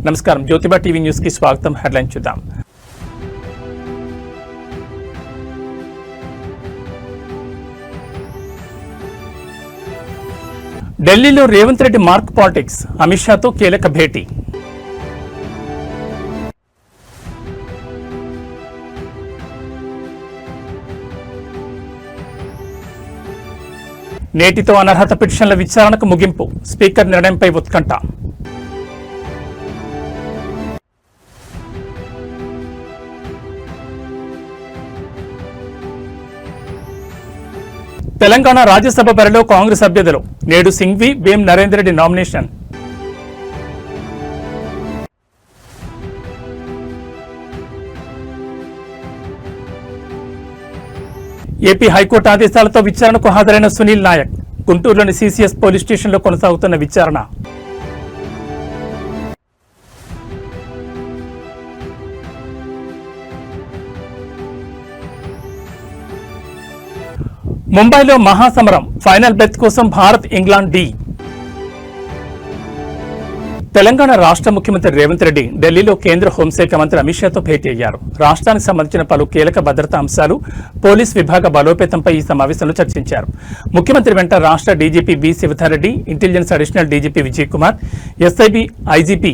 నమస్కారం, Jyotiba TV news కి స్వాగతం. హెడ్లైన్ చూద్దాం. ఢిల్లీలో రేవంత్ రెడ్డి మార్క్ పాలిటిక్స్, అమిత్ షాతో కీలక భేటీ. నేటితో అనర్హత పిటిషన్ల విచారణకు ముగింపు, స్పీకర్ నిర్ణయంపై ఉత్కంఠ. తెలంగాణ రాజ్యసభ బరిలో కాంగ్రెస్ అభ్యర్థులు, నేడు Singhvi, Vem Narender Reddy nomination. AP high court ఆదేశాలతో విచారణకు హాజరైన సునీల్ నాయక్, గుంటూరులోని సిసిఎస్ పోలీస్ స్టేషన్లో కొనసాగుతున్న విచారణ. ముంబైలో మహాసమరం, ఫైనల్ బెత్ కోసం భారత్ ఇంగ్లాండ్ డి. తెలంగాణ రాష్ట్ర ముఖ్యమంత్రి రేవంత్ రెడ్డి ఢిల్లీలో కేంద్ర హోంశాఖ మంత్రి అమిత్ షాతో భేటీ అయ్యారు. రాష్ట్రానికి సంబంధించిన పలు కీలక భద్రతా అంశాలు, పోలీస్ విభాగ బలోపేతంపై ఈ సమావేశంలో చర్చించారు. ముఖ్యమంత్రి వెంట రాష్ట్ర DGP B Shivadhar Reddy, intelligence additional DGP Vijay Kumar, SIB IGP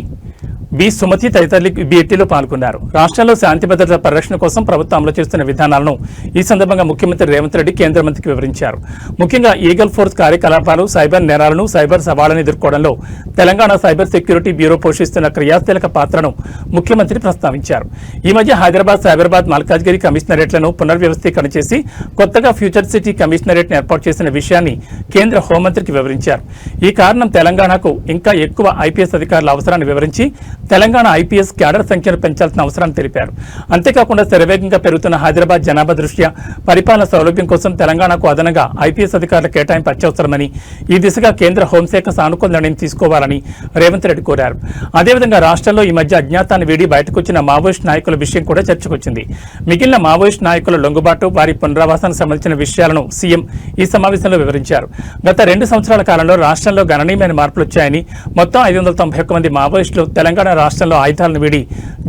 B Sumathi తదితరులు భేటీలో పాల్గొన్నారు. రాష్ట్రంలో శాంతి భద్రతల పరిరక్షణ కోసం ప్రభుత్వం అమలు చేస్తున్న విధానాలను ఈ సందర్భంగా ముఖ్యమంత్రి రేవంత్ రెడ్డి కేంద్ర మంత్రికి వివరించారు. ముఖ్యంగా ఈగల్ ఫోర్స్ కార్యకలాపాలు, సైబర్ నేరాలను, సైబర్ సవాళ్లను ఎదుర్కోవడంలో తెలంగాణ సైబర్ సెక్యూరిటీ బ్యూరో పోషిస్తున్న క్రియాశీలక పాత్రను ముఖ్యమంత్రి ప్రస్తావించారు. ఈ మధ్య హైదరాబాద్, సైబరాబాద్, మల్కాజ్గిరి కమిషనరేట్లను పునర్వ్యవస్థీకరణ చేసి కొత్తగా ఫ్యూచర్ సిటీ కమిషనరేట్ ను ఏర్పాటు చేసిన విషయాన్ని కేంద్ర హోంమంత్రికి వివరించారు. ఈ కారణం తెలంగాణకు ఇంకా ఎక్కువ ఐపీఎస్ అధికారుల అవసరాన్ని వివరించి తెలంగాణ ఐపీఎస్ క్యాడర్ సంఖ్యను పెంచాల్సిన అవసరాన్ని తెలిపారు. అంతేకాకుండా శరవేగంగా పెరుగుతున్న హైదరాబాద్ జనాభా దృష్ట్యా పరిపాలన సౌలభ్యం కోసం తెలంగాణకు అదనంగా ఐపీఎస్ అధికారుల కేటాయింపు అత్యవసరమని, ఈ దిశగా కేంద్ర హోంశాఖ సానుకూల నిర్ణయం తీసుకోవాలని రేవంత్ రెడ్డి కోరారు. అదేవిధంగా రాష్ట్రంలో ఈ మధ్య అజ్ఞాతాన్ని వీడి బయటకు వచ్చిన మావోయిస్ట్ నాయకుల విషయం కూడా చర్చకొచ్చింది. మిగిలిన మావోయిస్ట్ నాయకుల లొంగుబాటు, వారి పునరావాసానికి సంబంధించిన విషయాలను సీఎం ఈ సమావేశంలో వివరించారు. గత 2 సంవత్సరాల కాలంలో రాష్ట్రంలో గణనీయమైన మార్పులు వచ్చాయని, మొత్తం 591 మంది మావోయిస్టులు తెలంగాణ రాష్ట్రంలో ఆయుధాలను వీడి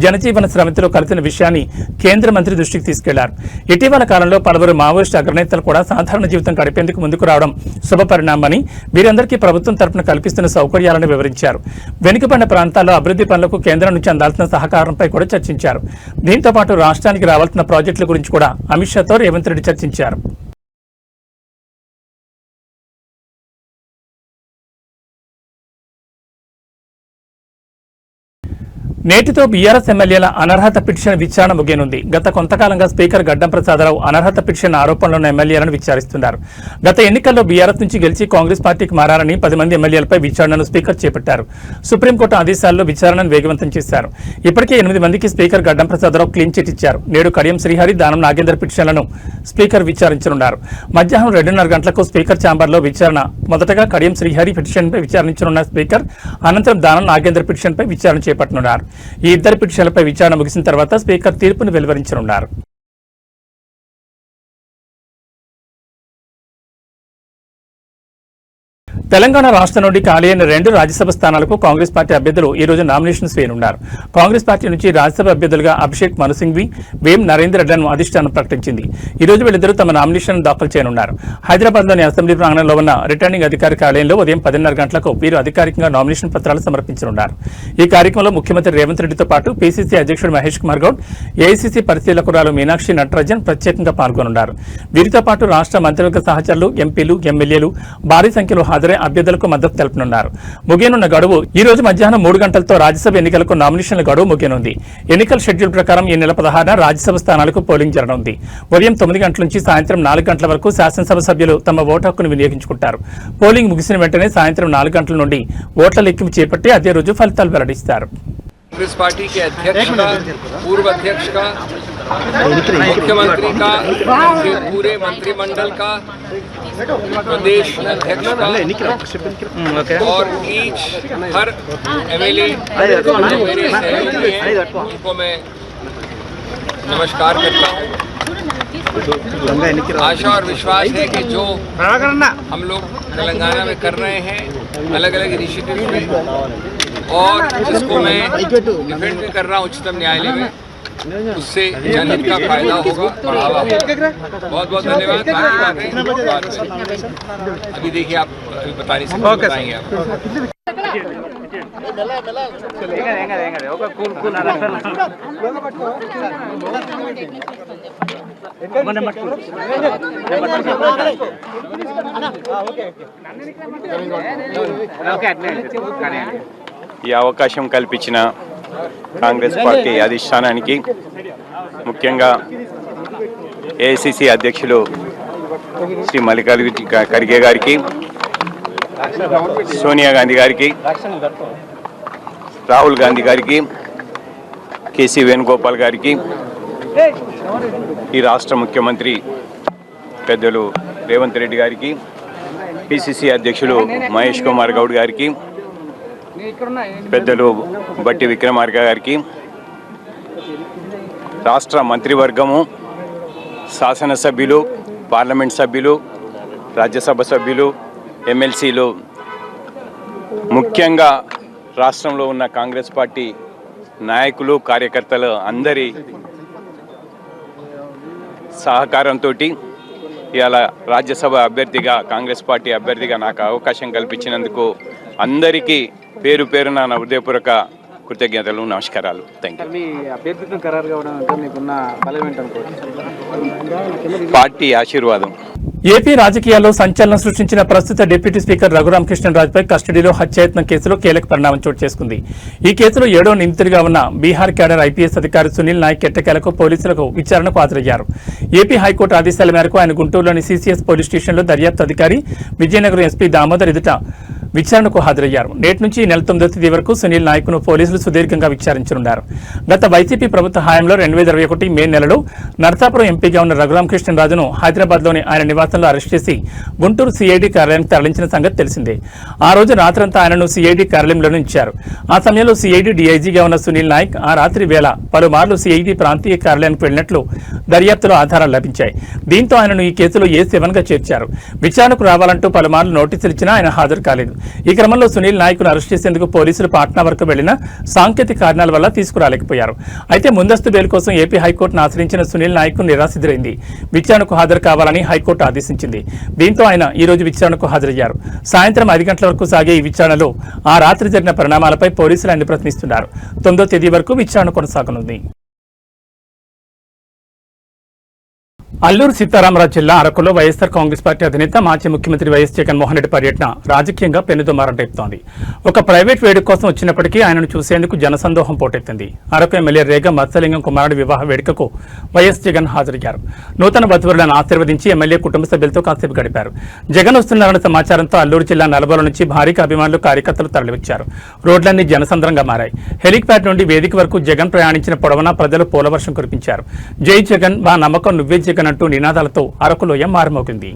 జనజీవన స్రవంతిలో కలిసిన విషయాన్ని కేంద్ర మంత్రి దృష్టికి తీసుకెళ్లారు. ఇటీవల కాలంలో పలువురు మావోయిస్టు అగ్రనేతలు కూడా సాధారణ జీవితం గడిపేందుకు ముందుకు రావడం శుభపరిణామని, వీరందరికీ ప్రభుత్వం తరపున కల్పిస్తున్న సౌకర్యాలను వివరించారు. వెనుకబడిన ప్రాంతాల్లో అభివృద్ధి పనులకు కేంద్రం నుంచి అందాల్సిన సహకారంపై కూడా చర్చించారు. దీంతో పాటు రాష్ట్రానికి రావాల్సిన ప్రాజెక్టుల గురించి కూడా అమిత్ షాతో రేవంత్ రెడ్డి చర్చించారు. నేటితో బీఆర్ఎస్ ఎమ్మెల్యేల అనర్హత పిటిషన్ విచారణ ముగియనుంది. గత కొంతకాలంగా స్పీకర్ గడ్డం ప్రసాదరావు అనర్హత పిటిషన్ ఆరోపణలున్న ఎమ్మెల్యేలను విచారిస్తున్నారు. గత ఎన్నికల్లో బీఆర్ఎస్ నుంచి గెలిచి కాంగ్రెస్ పార్టీకి మారారని 10 మంది ఎమ్మెల్యేలపై విచారణను స్పీకర్ చేపట్టారు. సుప్రీంకోర్టు ఆదేశాల్లో విచారణను వేగవంతం చేశారు. ఇప్పటికే 8 మందికి స్పీకర్ గడ్డం ప్రసాదరావు క్లీన్ చిట్ ఇచ్చారు. నేడు కడియం శ్రీహరి, దానం నాగేందర్ పిటిషన్లను స్పీకర్ విచారించనున్నారు. మధ్యాహ్నం 2:30 గంటలకు స్పీకర్ ఛాంబర్లో విచారణ. మొదటగా కడియం శ్రీహరి పిటిషన్పై విచారించనున్న స్పీకర్, అనంతరం దానం నాగేందర్ పిటిషన్పై విచారణ చేపట్టనున్నారు. ఈ ఇద్దరు పిటిషన్లపై విచారణ ముగిసిన తర్వాత స్పీకర్ తీర్పును వెలువరించనున్నారు. తెలంగాణ రాష్ట్రం నుండి ఖాళీ అయిన 2 రాజ్యసభ స్థానాలకు కాంగ్రెస్ పార్టీ అభ్యర్థులు ఈ రోజు నామినేషన్స్ వేయనున్నారు. కాంగ్రెస్ పార్టీ నుంచి రాజ్యసభ అభ్యర్థులుగా అభిషేక్ మను సింఘ్వి, వేం నరేందర్ రెడ్డిలను అధిష్టానం ప్రకటించింది. ఈ రోజు వీళ్ళిద్దరూ తమ నామినేషన్ దాఖలు చేయనున్నారు. హైదరాబాద్లోని అసెంబ్లీ ప్రాంగణంలో ఉన్న రిటర్నింగ్ అధికారి కార్యాలయంలో ఉదయం 10:30 గంటలకు వీరు అధికారికంగా నామినేషన్ పత్రాలు సమర్పించనున్నారు. ఈ కార్యక్రమంలో ముఖ్యమంత్రి రేవంత్ రెడ్డితో పాటు పీసీసీ అధ్యక్షుడు మహేష్ కుమార్ గౌడ్, ఏఐసీసీ పరిశీలకురాలు మీనాక్షి నటరాజన్ ప్రత్యేకంగా పాల్గొనున్నారు. వీరితో పాటు రాష్ట్ర మంత్రివర్గ సహచరులు, ఎంపీలు, ఎమ్మెల్యేలు భారీ సంఖ్యలో హాజరై అభ్యర్థులకు మద్దతు తెలుపనున్నారు. ముగియనున్న గడువు ఈ రోజు మధ్యాహ్నం 3 గంటలతో రాజ్యసభ ఎన్నికలకు నామినేషన్ల గడువు ముగియనుంది. ఎన్నికల షెడ్యూల్ ప్రకారం ఈ నెల 16న రాజ్యసభ స్థానాలకు పోలింగ్ జరగనుంది. ఉదయం 9 గంటల నుంచి సాయంత్రం 4 గంటల వరకు శాసనసభ సభ్యులు తమ ఓటు హక్కును వినియోగించుకుంటారు. పోలింగ్ ముగిసిన వెంటనే సాయంత్రం 4 గంటల నుండి ఓట్ల లెక్కింపు చేపట్టి అదే రోజు ఫలితాలు వెల్లడిస్తారు. कांग्रेस पार्टी के अध्यक्ष का, पूर्व अध्यक्ष का, मुख्यमंत्री का, पूरे मंत्रिमंडल का, प्रदेश अध्यक्ष का और हर एमएलए जो मेरे सहयोगी हैं उनको मैं नमस्कार करता हूँ। आशा और विश्वास है कि जो हम लोग तेलंगाना में कर रहे हैं अलग अलग इनिशिएटिव में और इसको मैं डिफेंड भी कर रहा हूँ उच्चतम न्यायालय में, उससे जनहित का फायदा होगा, बढ़ावा होगा। बहुत बहुत धन्यवाद। अभी देखिए आप बता नहीं सकते, बताएंगे आप। ఈ అవకాశం కల్పించిన కాంగ్రెస్ పార్టీ అధిష్టానానికి, ముఖ్యంగా ఏఐసిసి అధ్యక్షులు శ్రీ మల్లికార్జున ఖర్గే గారికి, సోనియా గాంధీ గారికి, రాహుల్ గాంధీ గారికి, కేసీ వేణుగోపాల్ గారికి, ఈ రాష్ట్ర ముఖ్యమంత్రి పెద్దలు రేవంత్ రెడ్డి గారికి, పిసిసి అధ్యక్షులు మహేష్ కుమార్ గౌడ్ గారికి, పెద్దలు బట్టి విక్రమార్క గారికి, రాష్ట్ర మంత్రివర్గము, శాసనసభ్యులు, పార్లమెంట్ సభ్యులు, రాజ్యసభ సభ్యులు, ఎమ్మెల్సీలు, ముఖ్యంగా రాష్ట్రంలో ఉన్న కాంగ్రెస్ పార్టీ నాయకులు, కార్యకర్తలు అందరి సహకారంతో ఇవాళ రాజ్యసభ అభ్యర్థిగా, కాంగ్రెస్ పార్టీ అభ్యర్థిగా నాకు అవకాశం కల్పించినందుకు అందరికీ పేరు పేరున నా హృదయపూర్వక కృతజ్ఞతలు, నమస్కారాలు. Thank you. పార్టీ ఆశీర్వాదం. ఏపీ రాజకీయాల్లో సంచలనం సృష్టించిన ప్రస్తుత డిప్యూటీ స్పీకర్ రఘురామ కృష్ణరాజుపై కస్టడీలో హత్యాయత్నం కేసులో కీలక పరిణామం చోటు చేసుకుంది. ఈ కేసులో 7వ నిందితుడిగా ఉన్న బీహార్ క్యాడర్ ఐపీఎస్ అధికారి సునీల్ నాయక్ ఎట్టకేలకు పోలీసులకు విచారణకు హాజరయ్యారు. ఏపీ హైకోర్టు ఆదేశాల మేరకు ఆయన గుంటూరులోని సీసీఎస్ పోలీస్ స్టేషన్లో దర్యాప్తు అధికారి, విజయనగరం ఎస్పీ దామోదర్ ఎదుట విచారణకు హాజరయ్యారు. నేటి నుంచి ఈ నెల 9వ తేదీ వరకు సునీల్ నాయక్ను పోలీసులు సుదీర్ఘంగా విచారించనున్నారు. గత వైసీపీ ప్రభుత్వ హయాంలో 2021 మే నెలలో నరసాపురం ఎంపీగా ఉన్న రఘురామ కృష్ణరాజును హైదరాబాద్లోని ఆయన నివాసంలో అరెస్ట్ చేసి గుంటూరు సిఐడి కార్యాలయానికి తరలించిన సంగతి తెలిసిందే. ఆ రోజు రాత్రంతా ఆయనను సిఐడి కార్యాలయంలోనే ఉంచారు. ఆ సమయంలో సిఐడి డీఐజీగా ఉన్న సునీల్ నాయక్ ఆ రాత్రి వేళ పలుమార్లు సిఐడి ప్రాంతీయ కార్యాలయానికి వెళ్లినట్లు దర్యాప్తులో ఆధారాలు లభించాయి. దీంతో ఆయనను ఈ కేసులో A7 గా చేర్చారు. విచారణకు రావాలంటూ పలుమార్లు నోటీసులు ఇచ్చినా ఆయన హాజరు కాలేదు. ఈ క్రమంలో సునీల్ నాయక్ను అరెస్ట్ చేసేందుకు పోలీసులు పాట్నా వరకు వెళ్లిన సాంకేతిక కారణాల వల్ల తీసుకురాలేకపోయారు. అయితే ముందస్తు బెయిల్ కోసం ఏపీ హైకోర్టును ఆశ్రయించిన సునీల్ నాయక్ నిరాశెదురైంది. విచారణకు హాజరు కావాలని హైకోర్టు ఆదేశించింది. దీంతో ఆయన ఈ రోజు విచారణకు హాజరయ్యారు. సాయంత్రం 5 గంటల వరకు సాగే ఈ విచారణలో ఆ రాత్రి జరిగిన పరిణామాలపై పోలీసులు ఆయన ప్రశ్నిస్తున్నారు. 9వ తేదీ వరకు విచారణ కొనసాగనుంది. అల్లూరు సీతారామరాజు జిల్లా అరకులో వైఎస్ఆర్ కాంగ్రెస్ పార్టీ అధినేత మాజీ ముఖ్యమంత్రి వైఎస్ జగన్మోహన్ రెడ్డి పర్యటన రాజకీయంగా పెనుదుమారం రేపుతోంది. ఒక ప్రైవేట్ వేడుక కోసం వచ్చినప్పటికీ ఆయనను చూసేందుకు జనసందోహం పోటెత్తింది. అరకు ఎమ్మెల్యే రేగ మత్స్యలింగం కుమారుడి వివాహ వేడుకకు వైఎస్ జగన్ హాజరయ్యారు. నూతన వధువులను ఆశీర్వదించి ఎమ్మెల్యే కుటుంబ సభ్యులతో కాసేపు గడిపారు. జగన్ వస్తున్నారన్న సమాచారంతో అల్లూరు జిల్లా నలుబోల నుంచి భారీగా అభిమానులు, కార్యకర్తలు తరలివచ్చారు. రోడ్లన్నీ జనసంద్రంగా మారాయి. హెలిప్యాడ్ నుండి వేదిక వరకు జగన్ ప్రయాణించిన పొడవునా ప్రజలు పూలవర్షం కురిపించారు. జై జగన్, మా నమ్మకం నువ్వే జగన్ అంటూ నినాదాలతో అరకులోయ మారుమోగింది.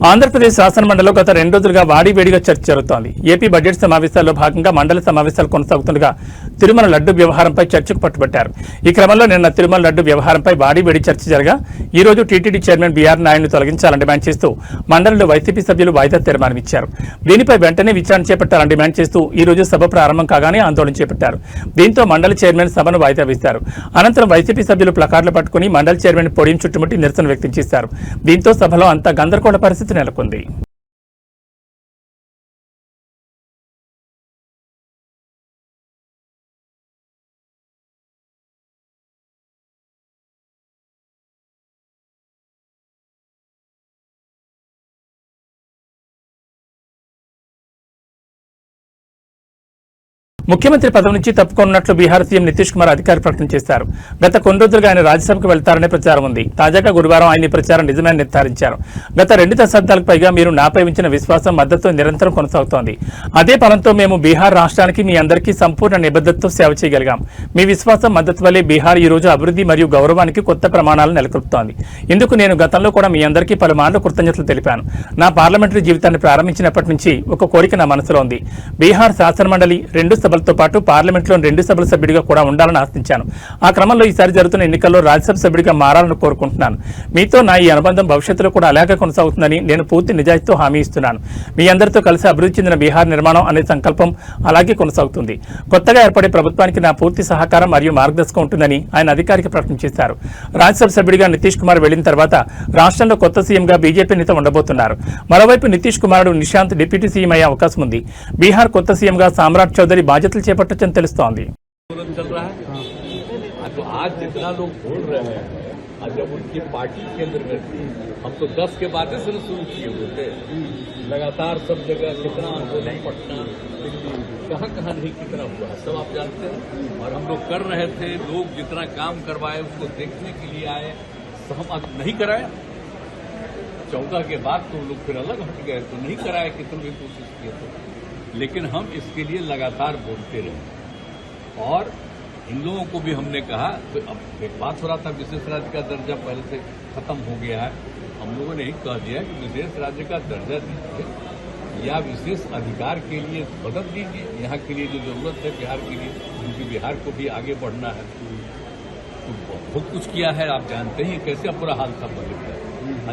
ఆంధ్రప్రదేశ్ శాసనమండలిలో గత 2 రోజులుగా వాడివేడిగా చర్చ జరుగుతోంది. ఏపీ బడ్జెట్ సమావేశాల్లో భాగంగా మండలి సమావేశాలు కొనసాగుతుండగా తిరుమల లడ్డు వ్యవహారంపై చర్చకు పట్టుబట్టారు. ఈ క్రమంలో నిన్న తిరుమల లడ్డు వ్యవహారంపై వాడివేడి చర్చ జరగా ఈ రోజు టీటీడీ చైర్మన్ బీఆర్ నాయుడును తొలగించాలని డిమాండ్ చేస్తూ మండలిలో వైసీపీ సభ్యులు వాయిదా తీర్మానమిచ్చారు. దీనిపై వెంటనే విచారణ చేపట్టాలని డిమాండ్ చేస్తూ ఈ రోజు సభ ప్రారంభం కాగానే ఆందోళన చేపట్టారు. దీంతో మండలి చైర్మన్ సభను వాయిదా వేశారు. అనంతరం వైసీపీ సభ్యులు ప్లకార్డులు పట్టుకుని మండలి చైర్మన్ పోడియం చుట్టుముట్టి నిరసన వ్యక్తం చేశారు. దీంతో సభలో అంతా గందరగోళ పరిస్థితి నెలకొంది. ముఖ్యమంత్రి పదవి నుంచి తప్పుకున్నట్లు బీహార్ సీఎం నితీష్ కుమార్ అధికారిక ప్రకటన చేశారు. గత కొన్ని రోజులుగా ఆయన రాజ్యసభకు వెళ్తారనే ప్రచారం ఉంది. తాజాగా గురువారం ఆయన ఈ ప్రచారం నిజమని నిర్ధారించారు. గత 2 దశాబ్దాలకు పైగా మీరు నాపై ఉంచిన విశ్వాసం, మద్దతు నిరంతరం కొనసాగుతోంది. అదే పనంతో మేము బీహార్ రాష్ట్రానికి మీ అందరికీ సంపూర్ణ నిబద్ధతతో సేవ చేయగలిగాం. మీ విశ్వాసం, మద్దతు వల్లే బీహార్ ఈ రోజు అభివృద్ధి మరియు గౌరవానికి కొత్త ప్రమాణాలను నెలకొల్పుతోంది. ఇందుకు నేను గతంలో కూడా మీ అందరికీ పలుమార్లు కృతజ్ఞతలు తెలిపాను. నా పార్లమెంటరీ జీవితాన్ని ప్రారంభించినప్పటి నుంచి ఒక కోరిక నా మనసులో ఉంది. బీహార్ శాసనమండలి 2 సభలతో పాటు పార్లమెంట్లో 2 సభల సభ్యుడిగా కూడా ఉండాలని ఆశించాను. ఆ క్రమంలో ఈసారి జరుగుతున్న ఎన్నికల్లో రాజ్యసభ సభ్యుడిగా మారాలని కోరుకుంటున్నాను. మీతో నా ఈ అనుబంధం భవిష్యత్తులో కూడా అలాగే కొనసాగుతుందని నేను పూర్తి నిజాయితీతో హామీ ఇస్తున్నాను. మీ అందరితో కలిసి అభివృద్ధి చెందిన బీహార్ నిర్మాణం అనే సంకల్పం అలాగే కొనసాగుతుంది. కొత్తగా ఏర్పడే ప్రభుత్వానికి నా పూర్తి సహకారం మరియు మార్గదర్శకం ఉంటుందని ఆయన అధికారిక ప్రకటన చేశారు. రాజ్యసభ సభ్యుడిగా నితీష్ కుమార్ వెళ్లిన తర్వాత రాష్ట్రంలో కొత్త సీఎంగా బీజేపీ నేత ఉండబోతున్నారు. మరోవైపు నితీష్ కుమారుడు నిశాంత్ డిప్యూటీ సీఎం అయ్యే అవకాశం ఉంది. బీహార్ కొత్త సీఎంగా సామ్రాట్ చౌదరి బాధ్యతలు చేపట్టొచ్చని తెలుస్తోంది. तो आज जितना लोग बोल रहे हैं, जब उनकी पार्टी केंद्र में थी, हम तो 10 के बाद से शुरू किए हुए थे। लगातार सब जगह कितना आंदोलन, पटना, दिल्ली, कहाँ नहीं कितना हुआ सब आप जानते हैं। और हम लोग कर रहे थे, लोग जितना काम करवाए उसको देखने के लिए आए, तो हम आज नहीं कराए। 14 के बाद तो लोग फिर अलग हट गए, तो नहीं कराए, कितनी भी कोशिश किए थे। लेकिन हम इसके लिए लगातार बोलते रहे और इन लोगों को भी हमने कहा। तो अब एक बात हो रहा था, विशेष राज्य का दर्जा पहले से खत्म हो गया है। हम लोगों ने ही कह दिया कि विशेष राज्य का दर्जा दीजिए या विशेष अधिकार के लिए मदद दीजिए। यहाँ के लिए जो जरूरत है बिहार के लिए, क्योंकि बिहार को भी आगे बढ़ना है। तो बहुत कुछ किया है, आप जानते हैं कैसे बुरा हाल था पहले।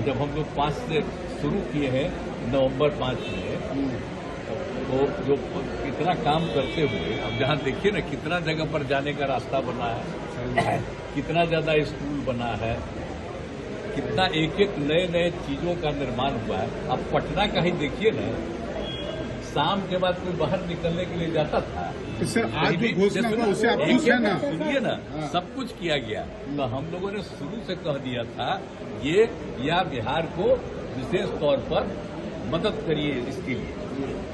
जब हम लोग 5 से शुरू किए हैं, नवंबर 5 में, तो जो इतना काम करते हुए अब जहाँ देखिए ना कितना जगह पर जाने का रास्ता बना है, कितना ज्यादा स्कूल बना है, कितना एक नए चीजों का निर्माण हुआ है। अब पटना का ही देखिए ना, शाम के बाद कोई बाहर निकलने के लिए जाता था, आज भी घोषणा हुआ उसे आप खुश हैं ना? सुनिए ना, सब कुछ किया गया। तो हम लोगों ने शुरू से कह दिया था ये या बिहार को विशेष तौर पर मदद करिए इसके लिए।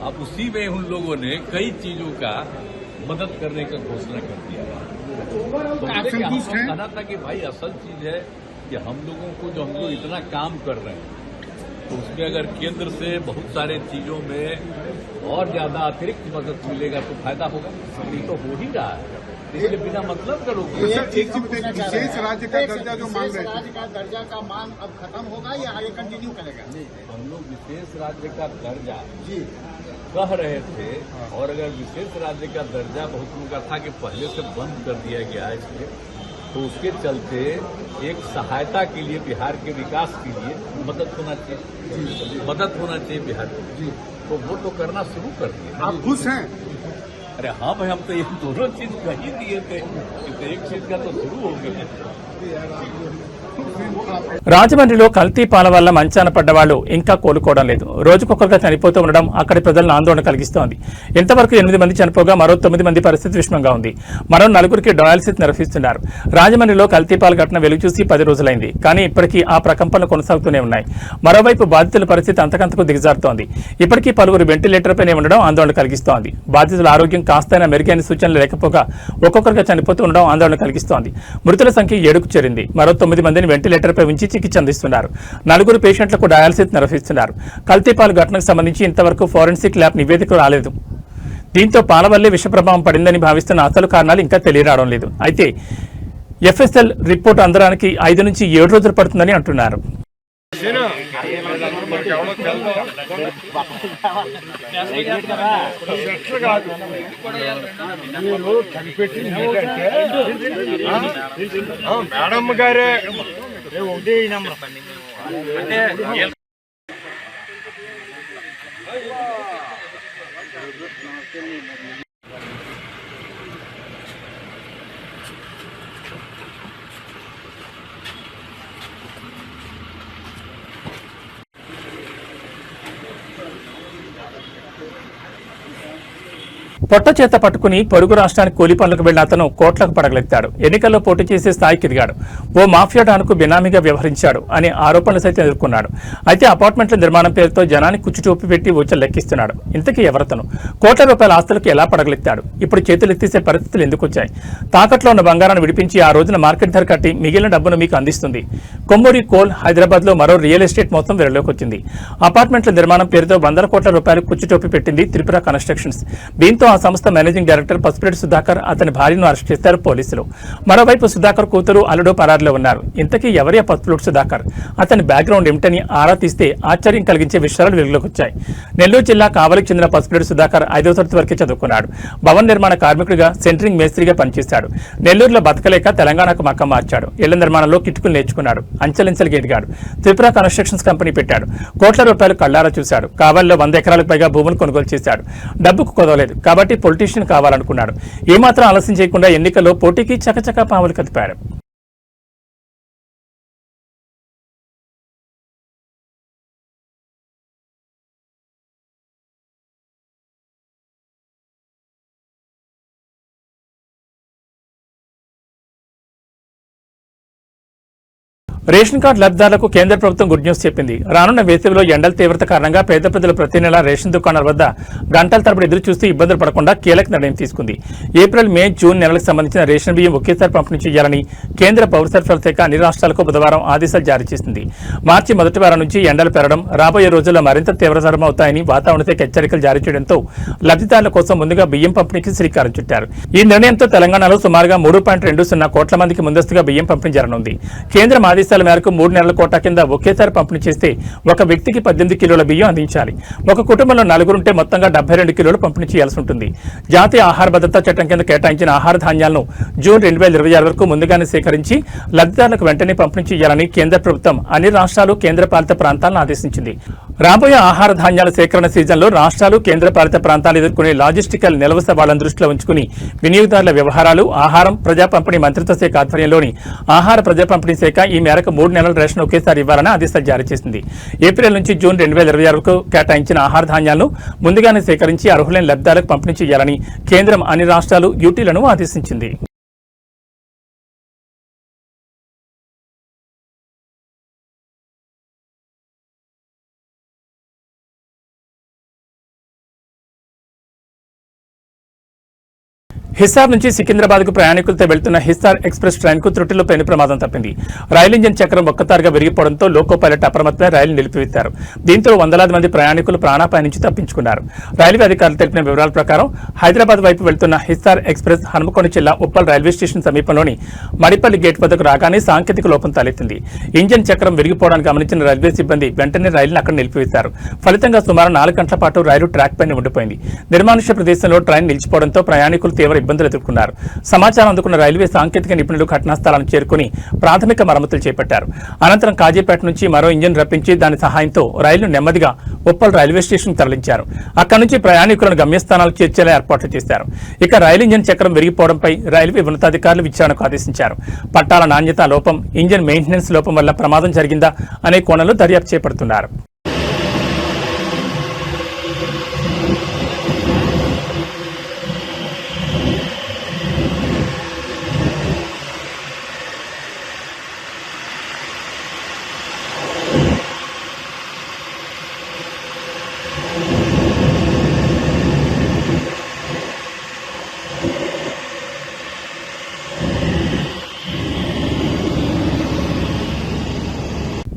अब उसी में उन लोगों ने कई चीजों का मदद करने का घोषणा कर दिया। तो आप संतुष्ट हैं? कहना था कि भाई असल चीज है कि हम लोगों को जो हम लोग इतना काम कर रहे हैं, तो उसमें अगर केंद्र से बहुत सारे चीजों में और ज्यादा अतिरिक्त मदद मिलेगा तो फायदा होगा। ये तो हो ही रहा है, इसलिए बिना मतलब का लोग विशेष राज्य का दर्जा जो मांग रहे थे, राज्य का दर्जा का मांग अब खत्म होगा या आगे कंटिन्यू करेगा? हम लोग विशेष राज्य का दर्जा कह रहे थे। और अगर विशेष राज्य का दर्जा बहुत लोगों का था कि पहले से बंद कर दिया गया है इसलिए, तो उसके चलते एक सहायता के लिए बिहार के विकास के लिए मदद होना चाहिए बिहार को। तो वो तो करना शुरू कर दिया। आप खुश हैं? अरे हाँ भाई, हम तो ये दोनों चीज कह ही दिए थे, तो एक चीज का तो शुरू हो गया। రాజమండ్రిలో కల్తీ పాల వల్ల మంచాన పడ్డ వాళ్ళు ఇంకా కోలుకోవడం లేదు. రోజుకొకరుగా చనిపోతూ ఉండడం అక్కడి ప్రజలను ఆందోళన కలిగిస్తోంది. ఇంతవరకు 8 మంది చనిపోగా మరో 9 మంది పరిస్థితి విషమంగా ఉంది. మరో 4 డయాలసిస్ నిర్వహిస్తున్నారు. రాజమండ్రిలో కల్తీ పాల ఘటన వెలుగు చూసి 10 రోజులైంది. కానీ ఇప్పటికీ ఆ ప్రకంపనలు కొనసాగుతూనే ఉన్నాయి. మరోవైపు బాధితుల పరిస్థితి అంతకంతకు దిగజారుతోంది. ఇప్పటికీ పలువురు వెంటిలేటర్పైనే ఉండడం ఆందోళన కలిగిస్తోంది. బాధితుల ఆరోగ్యం కాస్తైనా మెరుగైన సూచనలు లేకపోగా ఒక్కొక్కరుగా చనిపోతూ ఉండడం ఆందోళన కలిగిస్తోంది. మృతుల సంఖ్య 7కు చేరింది. మరో 9 మందిని వెంటిలేటర్పై ఉంచి చికిత్స అందిస్తున్నారు. 4 పేషెంట్లకు డయాలసిస్ నిర్వహిస్తున్నారు. కల్తీపాలు ఘటనకు సంబంధించి ఇంతవరకు ఫోరెన్సిక్ ల్యాబ్ నివేదిక రాలేదు. దీంతో పాల వల్లే విష ప్రభావం పడిందని భావిస్తున్న అసలు కారణాలు ఇంకా తెలియరావడం లేదు. అయితే ఎఫ్ఎస్ఎల్ రిపోర్టు అందడానికి 5 నుంచి 7 రోజులు పడుతుందని అంటున్నారు. మేడం గారే ఒకటి నెంబర్ అంటే పొట్ట చేత పట్టుకుని పొరుగు రాష్ట్రానికి కూలి పనులకు వెళ్లిన అతను కోట్లకు పడగలెత్తాడు. ఎన్నికల్లో పోటీ చేసే స్థాయికి ఎదిగాడు. ఓ మాఫియా డాన్కు బినామీగా వ్యవహరించాడు అనే ఆరోపణలు సైతం ఎదుర్కొన్నాడు. అయితే అపార్ట్మెంట్ల నిర్మాణం పేరుతో జనానికి కుచ్చుటోపి పెట్టి ఊచలు లెక్కిస్తున్నాడు. ఇంతకీ ఎవరతను? కోట్ల రూపాయల ఆస్తులకు ఎలా పడగలెత్తాడు? ఇప్పుడు చేతులు ఎత్తేసే పరిస్థితులు ఎందుకు వచ్చాయి? తాకట్లో ఉన్న బంగారాన్ని విడిపించి ఆ రోజున మార్కెట్ ధర కట్టి మిగిలిన డబ్బును మీకు అందిస్తుంది. కొమ్మూరి కోల్ హైదరాబాద్ లో మరో రియల్ ఎస్టేట్ మొత్తం వెలుగులోకి వచ్చింది. అపార్ట్మెంట్ల నిర్మాణం పేరుతో 100 కోట్ల రూపాయలు కుచ్చుటోపి పెట్టింది త్రిపుర కన్స్ట్రక్షన్స్. దీంతో ఆ సంస్థ మేనేజింగ్ డైరెక్టర్ పసుపురెడ్డి సుధాకర్ అతని భార్యను అరెస్ట్ చేశారు పోలీసులు. మరోవైపు సుధాకర్ కూతురు అల్లుడు పరారులో ఉన్నారు. ఇంతకీ ఎవరి పసుపురెడ్డి సుధాకర్? అతని బ్యాక్గ్రౌండ్ ఏమిటని ఆరా తీస్తే ఆశ్చర్యం కలిగించే విషయాలు వెలుగులోకి వచ్చాయి. నెల్లూరు జిల్లా కావలికి చెందిన పసుపురెడ్డి సుధాకర్ 5వ తరగతి వరకే చదువుకున్నాడు. భవన నిర్మాణ కార్మికుడిగా సెంటరింగ్ మేస్త్రిగా పనిచేశాడు. నెల్లూరులో బతకలేక తెలంగాణకు మక్కం మార్చాడు. ఇళ్ల నిర్మాణంలో కిటుకులు నేర్చుకున్నాడు. అంచెలంచెలుగా ఎదిగాడు. త్రిపుర కన్స్ట్రక్షన్స్ కంపెనీ పెట్టాడు. కోట్ల రూపాయలు కళ్లారా చూశాడు. కావలిలో 100 ఎకరాలకు పైగా భూములు కొనుగోలు చేశాడు. డబ్బుకు కొదవలేదు కాబట్టి పొలిటీషియన్ కావాలనుకున్నాడు. ఏమాత్రం ఆలస్యం చేయకుండా ఎన్నికల్లో పోటీకి చకచకా పావులు కదిపాడు. రేషన్ కార్డు లబ్ధిదారులకు కేంద్ర ప్రభుత్వం గుడ్ న్యూస్ చెప్పింది. రానున్న వేసవిలో ఎండల తీవ్రత కారణంగా పేద ప్రజలు ప్రతి నెల రేషన్ దుకాణాల వద్ద గంటల తరబడి ఎదురు చూస్తూ ఇబ్బందులు పడకుండా కీలక నిర్ణయం తీసుకుంది. ఏప్రిల్, మే, జూన్ నెలలకు సంబంధించిన రేషన్ బియ్యం ఒకేసారి పంపిణీ చేయాలని కేంద్ర పౌర సరఫరాల శాఖ అన్ని రాష్ట్రాలకు బుధవారం ఆదేశాలు జారీ చేసింది. మార్చి మొదటి వారం నుంచి ఎండలు పెరగడం, రాబోయే రోజుల్లో మరింత తీవ్రతరమవుతాయని వాతావరణ శాఖ హెచ్చరికలు జారీ చేయడంతో లబ్ధిదారుల కోసం ముందుగా బియ్యం పంపిణీకి శ్రీకారం చుట్టారు. ఈ నిర్ణయంతో తెలంగాణలో సుమారుగా 3.20 కోట్ల మందికి ముందస్తుగా బియ్యం పంపిణీ జరగనుంది. కేంద్రం ఆదేశాల మేరకు 3 నెలల కోటా కింద ఒకేసారి పంపిణీ చేస్తే ఒక వ్యక్తికి 18 కిలోల బియ్యం అందించాలి. ఒక కుటుంబంలో 4 ఉంటే మొత్తంగా 72 కిలోలు పంపిణీ చేయాల్సి ఉంటుంది. జాతీయ ఆహార భద్రతా చట్టం కింద కేటాయించిన ఆహార ధాన్యాలను జూన్ 2026 వరకు ముందుగానే సేకరించి లబ్ధిదారులకు వెంటనే పంపిణీ చేయాలని కేంద్ర ప్రభుత్వం అన్ని రాష్ట్రాలు, కేంద్రపాలిత ప్రాంతాలను ఆదేశించింది. రాబోయే ఆహార ధాన్యాల సేకరణ సీజన్లో రాష్ట్రాలు, కేంద్రపాలిత ప్రాంతాలు ఎదుర్కొనే లాజిస్టికల్ నిల్వ సవాళ్లను దృష్టిలో ఉంచుకుని వినియోగదారుల వ్యవహారాలు, ఆహారం, ప్రజా పంపిణీ మంత్రిత్వ శాఖ ఆధ్వర్యంలోని ఆహార ప్రజా పంపిణీ శాఖ ఈ మేరకు 3 నెలల రేషన్ ఒకేసారి ఇవ్వాలని ఆదేశాలు జారీ చేసింది. ఏప్రిల్ నుంచి జూన్ 2026 వరకు కేటాయించిన ఆహార ధాన్యాలను ముందుగానే సేకరించి అర్హులైన లబ్ధిదారులకు పంపిణీ చేయాలని కేంద్రం అన్ని రాష్ట్రాలు, యూటీలను ఆదేశించింది. హిస్సార్ నుంచి సికింద్రాబాద్ కు ప్రయాణికులతో వెళ్తున్న హిస్సార్ ఎక్స్ప్రెస్ ట్రైన్ కు త్రుటిలో పెను ప్రమాదం తప్పింది. రైలు ఇంజిన్ చక్రం ఒక్కసారిగా విరిగిపోవడంతో లోకో పైలట్ అప్రమత్తమై రైలు నిలిపివేశారు. దీంతో వందలాది మంది ప్రయాణికులు ప్రాణాపాయ నుంచి తప్పించుకున్నారు. రైల్వే అధికారులు తెలిపిన వివరాల ప్రకారం హైదరాబాద్ వైపు వెళ్తున్న హిస్సార్ ఎక్స్ప్రెస్ హనుమకొండ జిల్లా ఉప్పల్ రైల్వే స్టేషన్ సమీపంలోని మడిపల్లి గేట్ వద్దకు రాగానే సాంకేతిక లోపం తలెత్తింది. ఇంజిన్ చక్రం విరిగిపోవడానికి గమనించిన రైల్వే సిబ్బంది వెంటనే రైలును అక్కడ నిలిపివేశారు. ఫలితంగా సుమారు 4 గంటల పాటు రైలు ట్రాక్ పైన ఉండిపోయింది. నిర్మానుష్య ప్రదేశంలో ట్రైన్ నిలిచిపోవడంతో ప్రయాణికులు తీవ్ర ఇబ్బందులు ఎదుర్కొన్నారు. సమాచారం అందుకున్న రైల్వే సాంకేతిక నిపుణులు ఘటనా స్థలాన్ని చేరుకుని ప్రాథమిక మరమ్మతులు చేపట్టారు. అనంతరం కాజీపేట నుంచి మరో ఇంజిన్ రప్పించి దాని సహాయంతో రైలును నెమ్మదిగా ఉప్పల్ రైల్వే స్టేషన్ తరలించారు. అక్కడి నుంచి ప్రయాణికులను గమ్యస్థానాలకు చేర్చేలా ఏర్పాట్లు చేశారు. ఇక రైలు ఇంజిన్ చక్రం విరిగిపోవడంపై రైల్వే ఉన్నతాధికారులు విచారణకు ఆదేశించారు. పట్టాల నాణ్యత లోపం, ఇంజిన్ మెయింటెనెన్స్ లోపం వల్ల ప్రమాదం జరిగిందా అనే కోణంలో దర్యాప్తు చేపడుతున్నారు.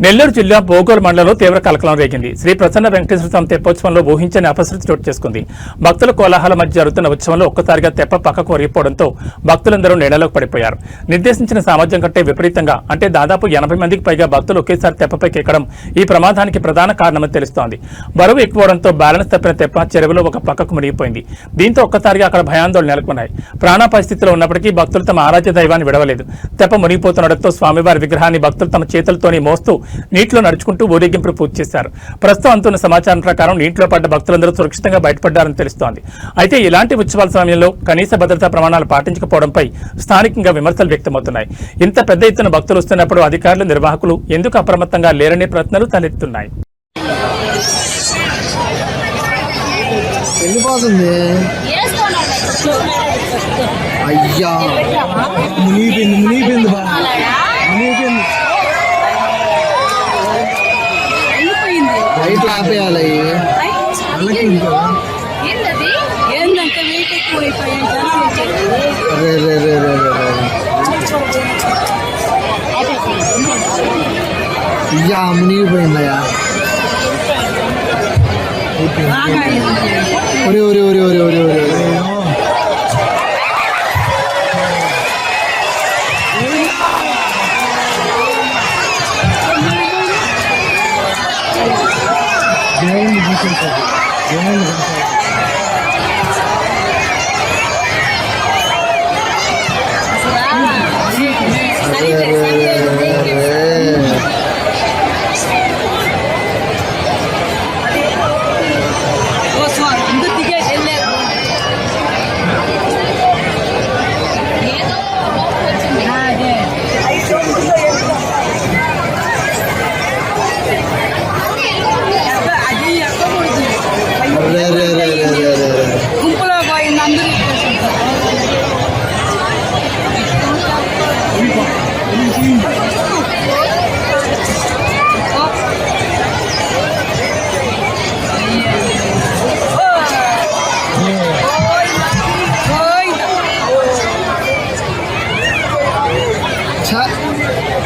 నెల్లూరు జిల్లా బోగోలు మండలంలో తీవ్ర కలకలం రేగింది. శ్రీ ప్రసన్న వెంకటేశ్వర స్వామి తెప్పోత్సవంలో ఊహించని అపశృతి చోటు చేసుకుంది. భక్తుల కోలాహల మధ్య జరుగుతున్న ఉత్సవంలో ఒక్కసారిగా తెప్ప పక్కకు ఒరిగిపోవడంతో భక్తులందరూ నీడలోకి పడిపోయారు. నిర్దేశించిన సామర్థ్యం కంటే విపరీతంగా అంటే దాదాపు 80 మందికి పైగా భక్తులు ఒకేసారి తెప్పపైకి ఎక్కడం ఈ ప్రమాదానికి ప్రధాన కారణమని తెలుస్తోంది. బరువు ఎక్కువడంతో బ్యాలెన్స్ తప్పిన తెప్ప చెరువులో ఒక పక్కకు మునిగిపోయింది. దీంతో ఒక్కసారిగా అక్కడ భయాందోళన నెలకొన్నాయి. ప్రాణాపాయ స్థితిలో ఉన్నప్పటికీ భక్తులు తమ ఆరాధ్య దైవాన్ని విడవలేదు. తెప్ప మునిగిపోతుండటంతో స్వామివారి విగ్రహాన్ని భక్తులు తమ చేతులతోనే మోస్తూ నీటిలో నడుచుకుంటూ ఊరేగింపులు పూర్తి చేశారు. ప్రస్తుతం అందుతున్న సమాచారం ప్రకారం నీటిలో పడ్డ భక్తులందరూ సురక్షితంగా బయటపడ్డారని తెలుస్తోంది. అయితే ఇలాంటి ఉత్సవాల సమయంలో కనీస భద్రతా ప్రమాణాలు పాటించకపోవడంపై స్థానికంగా విమర్శలు వ్యక్తమవుతున్నాయి. ఇంత పెద్ద ఎత్తున భక్తులు వస్తున్నప్పుడు అధికారులు, నిర్వాహకులు ఎందుకు అప్రమత్తంగా లేరనే ప్రశ్నలు తలెత్తున్నాయి. అయ్యా మునిగిపోయింది బా లైట్లు ఆపేయాలి. అయ్యా మునిగిపోయిందయ్యా. ఒరే ఒరే ఒరే ఒరే ఒరే ఒరే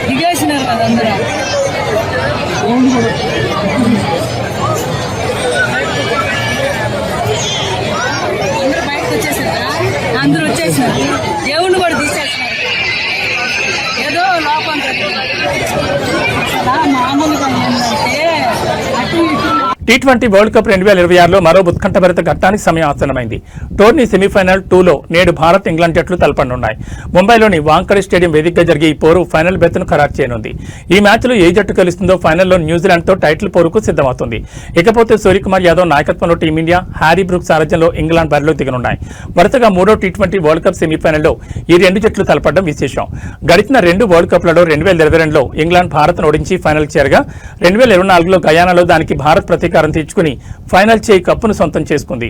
దిగేసినారు కదా అందరూ. అందరూ బయటకు వచ్చేసారా? అందరూ వచ్చేసినారు. దేవుణ్ణి కూడా తీసేసినారు. ఏదో లోపం మామూలుగా ఏంటంటే అటు ఇటు. T20 వరల్డ్ కప్ 2026లో మరో ఉత్కంఠభరిత ఘట్టానికి సమయం ఆసన్నమైంది. టోర్నీ సెమీఫైనల్ 2లో నేడు భారత్, ఇంగ్లాండ్ జట్లు తలపడనున్నాయి. ముంబైలోని వాంకడే స్టేడియం వేదికగా జరిగే ఈ పోరు ఫైనల్ బెత్తును ఖరారు చేయనుంది. ఈ మ్యాచ్లో ఏ జట్టు గెలుస్తుందో ఫైనల్లో న్యూజిలాండ్తో టైటిల్ పోరుకు సిద్ధమవుతుంది. ఇకపోతే సూర్యకుమార్ యాదవ్ నాయకత్వంలో టీమిండియా, హ్యారీ బ్రూక్స్ సారథ్యంలో ఇంగ్లాండ్ బరిలో దిగనున్నాయి. వరుసగా మూడో T20 వరల్డ్ కప్ సెమీఫైనల్లో ఈ రెండు జట్లు తలపడడం విశేషం. గడిచిన 2 వరల్డ్ కప్లలో 2022లో ఇంగ్లాండ్ భారత్ను ఓడించి ఫైనల్ చేరగా 2024లో గయానాలో దానికి భారత్ ప్రతీకారం తీర్చుకుని ఫైనల్ చేయి కప్పును సొంతం చేసుకుంది.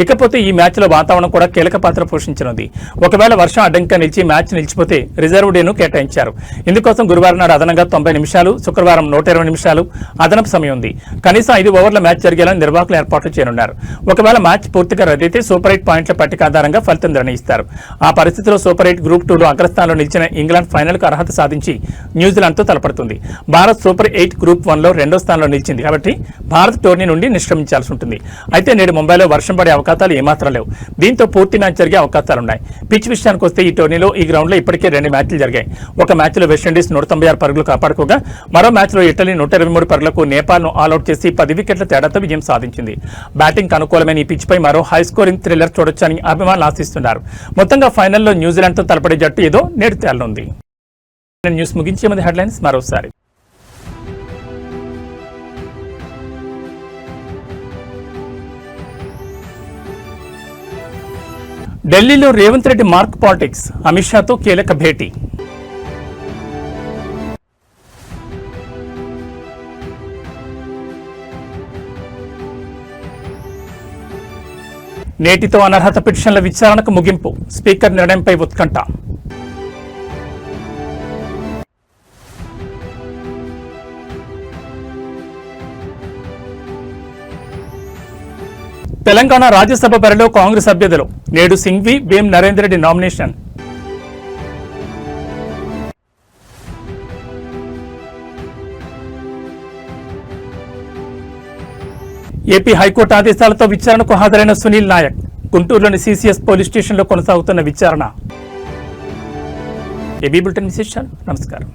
ఇకపోతే ఈ మ్యాచ్లో వాతావరణం కూడా కీలక పాత్ర పోషించనుంది. ఒకవేళ వర్షం అడ్డంకిగా నిలిచి మ్యాచ్ నిలిచిపోతే రిజర్వ్ డేను కేటాయించారు. ఇందుకోసం గురువారం నాడు అదనంగా 90 నిమిషాలు, శుక్రవారం 120 నిమిషాలు అదనపు సమయం ఉంది. కనీసం 5 ఓవర్ల మ్యాచ్ జరిగేలా నిర్వాహకులు ఏర్పాట్లు చేయనున్నారు. ఒకవేళ మ్యాచ్ పూర్తిగా రద్దయితే సూపర్ 8 పాయింట్ల పట్టిక ఆధారంగా ఫలితం నిర్ణయిస్తారు. ఆ పరిస్థితిలో సూపర్ 8 గ్రూప్ 2లో అగ్రస్థానంలో నిలిచిన ఇంగ్లాండ్ ఫైనల్కు అర్హత సాధించి న్యూజిలాండ్తో తలపడుతుంది. భారత్ సూపర్ 8 గ్రూప్ 1లో 2వ స్థానంలో నిలిచింది కాబట్టి భారత్ టోర్నీ నుండి నిష్క్రమించాల్సి ఉంటుంది. అయితే నేడు ముంబైలో వర్షం పడే అవకాశాలు ఏమాత్రం లేవు. దీంతో పూర్తి మ్యాచ్ జరిగే అవకాశాలున్నాయి. పిచ్ విషయానికి వస్తే ఈ టోర్నీలో ఈ గ్రౌండ్లో ఇప్పటికే 2 మ్యాచ్లు జరిగాయి. ఒక మ్యాచ్లో వెస్టిండీస్ 196 పరుగులు కాపాడుకోగా మరో మ్యాచ్లో ఇటలీ 123 పరుగులకు నేపాల్ను ఆల్అౌట్ చేసి 10 వికెట్ల తేడాతో విజయం సాధించింది. బ్యాటింగ్ అనుకూలమైన ఈ పిచ్పై మరో హై స్కోరింగ్ థ్రిల్లర్ చూడొచ్చని అభిమానులు ఆశిస్తున్నారు. మొత్తంగా ఫైనల్లో న్యూజిలాండ్తో తలపడే జట్టు ఏదో నేడు తేలనుంది. న్యూస్ ముగించే ముందు హెడ్లైన్స్ మరోసారి. ఢిల్లీలో రేవంత్ రెడ్డి మార్క్ పాలిటిక్స్, అమిత్ షాతో కీలక భేటీ. నేటితో అనర్హత పిటిషన్ల విచారణకు ముగింపు, స్పీకర్ నిర్ణయంపై ఉత్కంఠ. తెలంగాణ రాజ్యసభ బరిలో కాంగ్రెస్ అభ్యర్థులు నేడు Singhvi, Vem Narender Reddy nomination. AP high court ఆదేశాలతో విచారణకు హాజరైన సునీల్ నాయక్. గుంటూరులోని సీసీఎస్ పోలీస్ స్టేషన్లో కొనసాగుతున్న విచారణ. ఏబీ బులెటిన్ విశేషాలు. నమస్కారం.